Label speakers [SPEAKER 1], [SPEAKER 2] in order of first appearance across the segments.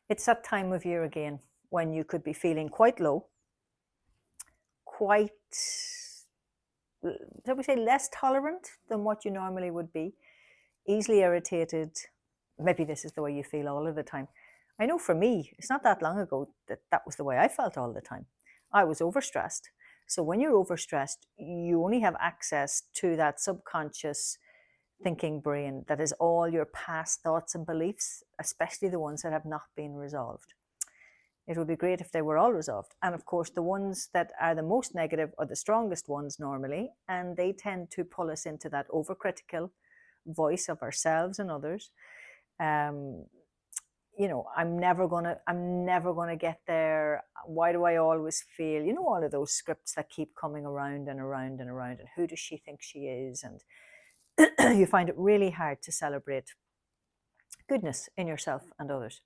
[SPEAKER 1] It's that time of year again when you could be feeling quite low, quite, shall we say, less tolerant than what you normally would be, easily irritated. Maybe this is the way you feel all of the time. I know for me, it's not that long ago that that was the way I felt all the time. I was overstressed. So when you're overstressed, you only have access to that subconscious thinking brain that is all your past thoughts and beliefs, especially the ones that have not been resolved. It would be great if they were all resolved. And of course, the ones that are the most negative are the strongest ones normally, and they tend to pull us into that overcritical voice of ourselves and others. I'm never gonna get there. Why do I always feel, all of those scripts that keep coming around and around and around, and who does she think she is? And you find it really hard to celebrate goodness in yourself and others.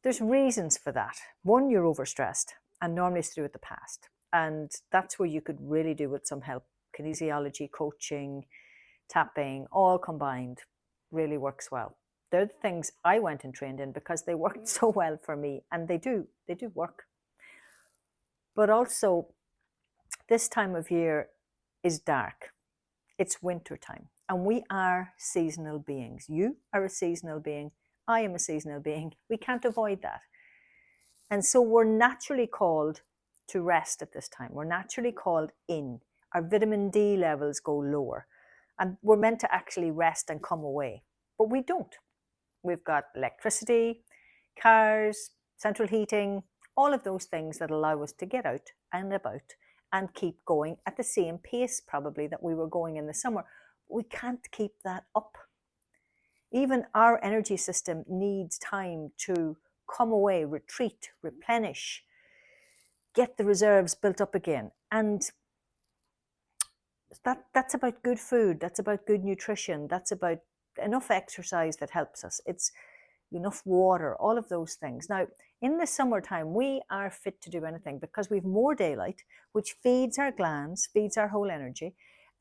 [SPEAKER 1] There's reasons for that. One, you're overstressed, and normally it's through with the past. And that's where you could really do with some help. Kinesiology, coaching, tapping, all combined really works well. They're the things I went and trained in because they worked so well for me, and they do work. But also, this time of year is dark. It's winter time, and we are seasonal beings. You are a seasonal being. I am a seasonal being. We can't avoid that. And so we're naturally called to rest at this time. We're naturally called in. Our vitamin D levels go lower, and we're meant to actually rest and come away, but we don't. We've got electricity, cars, central heating, all of those things that allow us to get out and about and keep going at the same pace probably that we were going in the summer. We can't keep that up. Even our energy system needs time to come away, retreat, replenish, get the reserves built up again. And that's about good food, that's about good nutrition, that's about enough exercise that helps us. It's enough water, all of those things. Now, in the summertime, we are fit to do anything because we've more daylight, which feeds our glands, feeds our whole energy.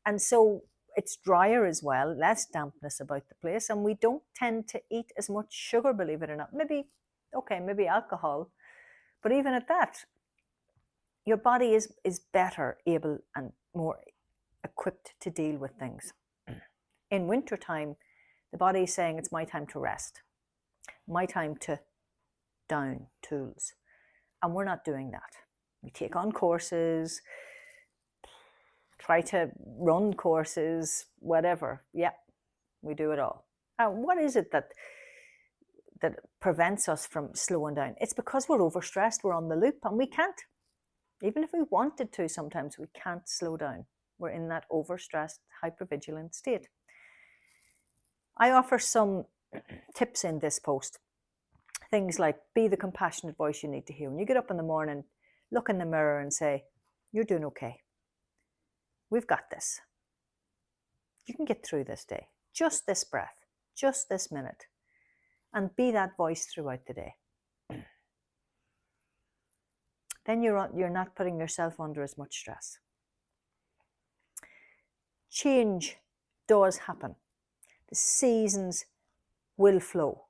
[SPEAKER 1] And so it's drier as well, less dampness about the place. And we don't tend to eat as much sugar, believe it or not. Maybe alcohol. But even at that, your body is better able and more equipped to deal with things. In wintertime, the body is saying it's my time to rest, my time to down tools. And we're not doing that. We take on courses, try to run courses, whatever. Yeah, we do it all. What is it that prevents us from slowing down? It's because we're overstressed, we're on the loop, and we can't. Even if we wanted to, sometimes we can't slow down. We're in that overstressed, hypervigilant state. I offer some tips in this post. Things like be the compassionate voice you need to hear. When you get up in the morning, look in the mirror and say, you're doing okay. We've got this. You can get through this day. Just this breath, just this minute. And be that voice throughout the day. Then you're not putting yourself under as much stress. Change does happen. The seasons will flow.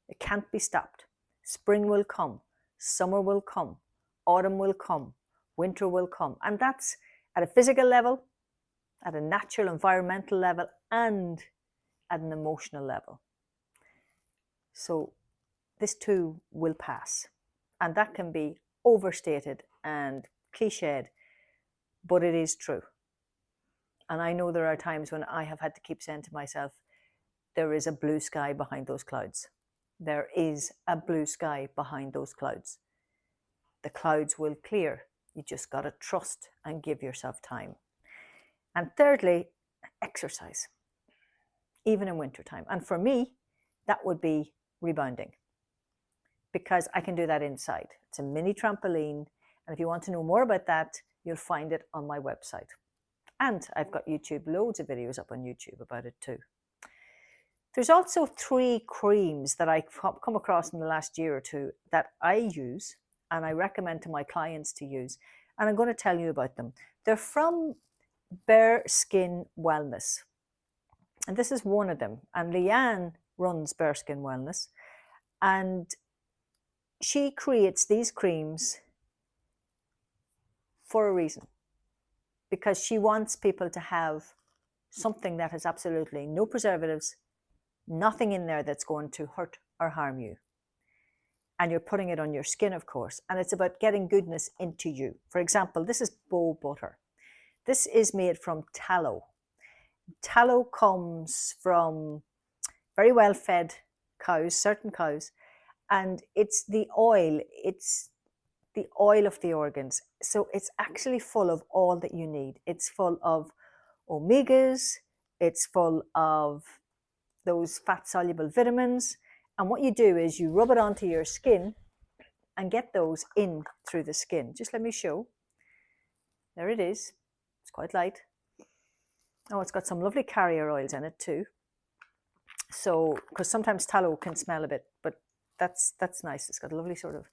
[SPEAKER 1] It can't be stopped. Spring will come, summer will come, autumn will come, winter will come. And that's at a physical level, at a natural environmental level, and at an emotional level. So this too will pass. And that can be overstated and cliched, but it is true. And I know there are times when I have had to keep saying to myself, there is a blue sky behind those clouds. There is a blue sky behind those clouds. The clouds will clear. You just got to trust and give yourself time. And thirdly, exercise, even in wintertime. And for me, that would be rebounding, because I can do that inside. It's a mini trampoline. And if you want to know more about that, you'll find it on my website. And I've got YouTube, loads of videos up on YouTube about it too. There's also 3 creams that I've come across in the last year or two that I use and I recommend to my clients to use. And I'm going to tell you about them. They're from Bare Skin Wellness. And this is one of them. And Leanne runs Bare Skin Wellness. And she creates these creams for a reason, because she wants people to have something that has absolutely no preservatives, nothing in there that's going to hurt or harm you. And you're putting it on your skin, of course. And it's about getting goodness into you. For example, this is Bow Butter. This is made from tallow. Tallow comes from very well-fed cows, certain cows, and it's the oil of the organs. So it's actually full of all that you need. It's full of omegas, it's full of those fat-soluble vitamins. And what you do is you rub it onto your skin and get those in through the skin. Just let me show. There it is. It's quite light. Oh, it's got some lovely carrier oils in it too. So, because sometimes tallow can smell a bit, but that's nice. It's got a lovely sort of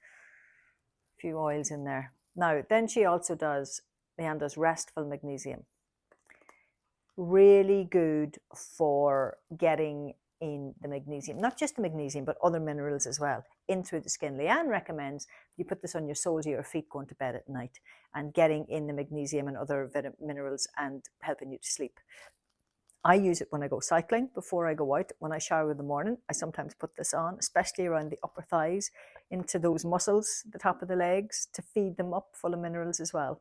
[SPEAKER 1] few oils in there. Now, then she also does, Leanne does restful magnesium. Really good for getting in the magnesium, not just the magnesium, but other minerals as well, in through the skin. Leanne recommends you put this on your soles of your feet going to bed at night and getting in the magnesium and other minerals and helping you to sleep. I use it when I go cycling, before I go out. When I shower in the morning, I sometimes put this on, especially around the upper thighs, into those muscles, the top of the legs, to feed them up full of minerals as well.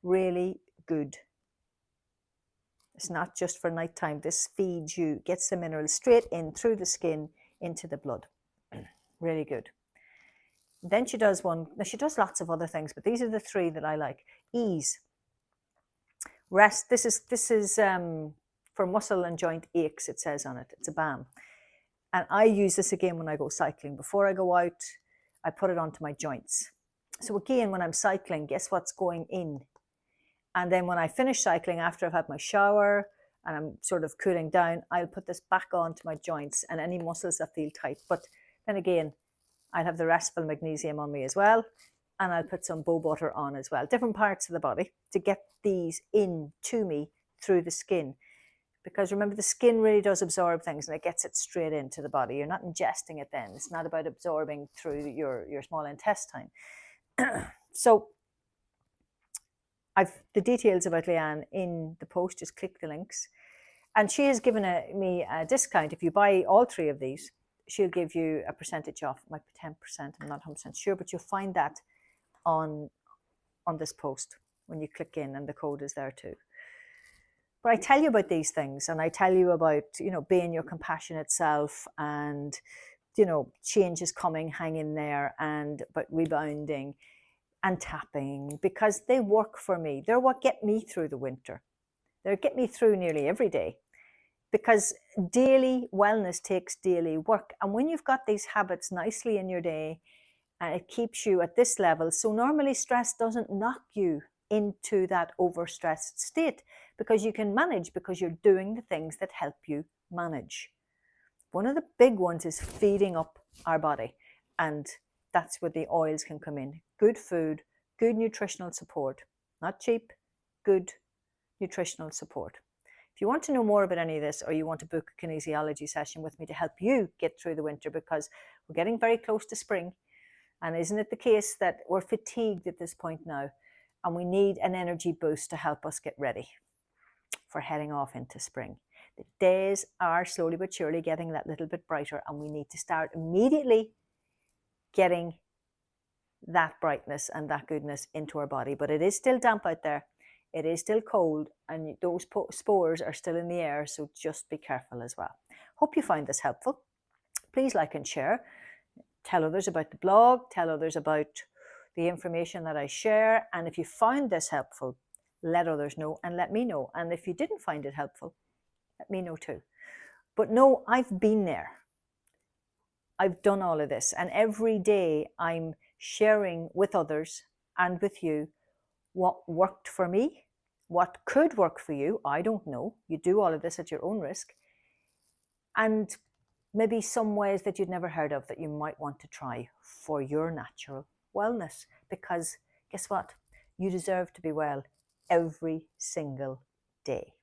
[SPEAKER 1] Really good. It's not just for nighttime. This feeds you, gets the minerals straight in through the skin into the blood. Really good. Then she does one, now she does lots of other things, but these are the three that I like. Ease. Rest. This is for muscle and joint aches, it says on it. It's a balm. And I use this again when I go cycling. Before I go out, I put it onto my joints. So again, when I'm cycling, guess what's going in? And then when I finish cycling, after I've had my shower and I'm sort of cooling down, I'll put this back onto my joints and any muscles that feel tight. But then again, I'll have the restful magnesium on me as well. And I'll put some Bow Butter on as well. Different parts of the body to get these in to me through the skin. Because remember, the skin really does absorb things and it gets it straight into the body. You're not ingesting it then. It's not about absorbing through your small intestine. So I've the details about Leanne in the post, just click the links. And she has given me a discount. If you buy all three of these, she'll give you a percentage off. It might be 10%, I'm not 100% sure, but you'll find that on this post when you click in, and the code is there too. But I tell you about these things, and I tell you about, being your compassionate self, and, change is coming, hang in there, and about rebounding and tapping, because they work for me. They're what get me through the winter. They get me through nearly every day, because daily wellness takes daily work. And when you've got these habits nicely in your day, and it keeps you at this level, so normally stress doesn't knock you into that overstressed state, because you can manage, because you're doing the things that help you manage. One of the big ones is feeding up our body, and that's where the oils can come in. Good food, good nutritional support, not cheap, good nutritional support. If you want to know more about any of this, or you want to book a kinesiology session with me to help you get through the winter, because we're getting very close to spring, and isn't it the case that we're fatigued at this point now, and we need an energy boost to help us get ready for heading off into spring. The days are slowly but surely getting that little bit brighter, and we need to start immediately getting that brightness and that goodness into our body. But it is still damp out there. It is still cold, and those spores are still in the air, so just be careful as well. Hope you find this helpful. Please like and share. Tell others about the blog. Tell others about the information that I share. And if you found this helpful, let others know and let me know. And if you didn't find it helpful, let me know too. But no, I've been there. I've done all of this. And every day I'm sharing with others and with you what worked for me, what could work for you. I don't know. You do all of this at your own risk. And maybe some ways that you'd never heard of that you might want to try for your natural wellness. Because guess what? You deserve to be well every single day.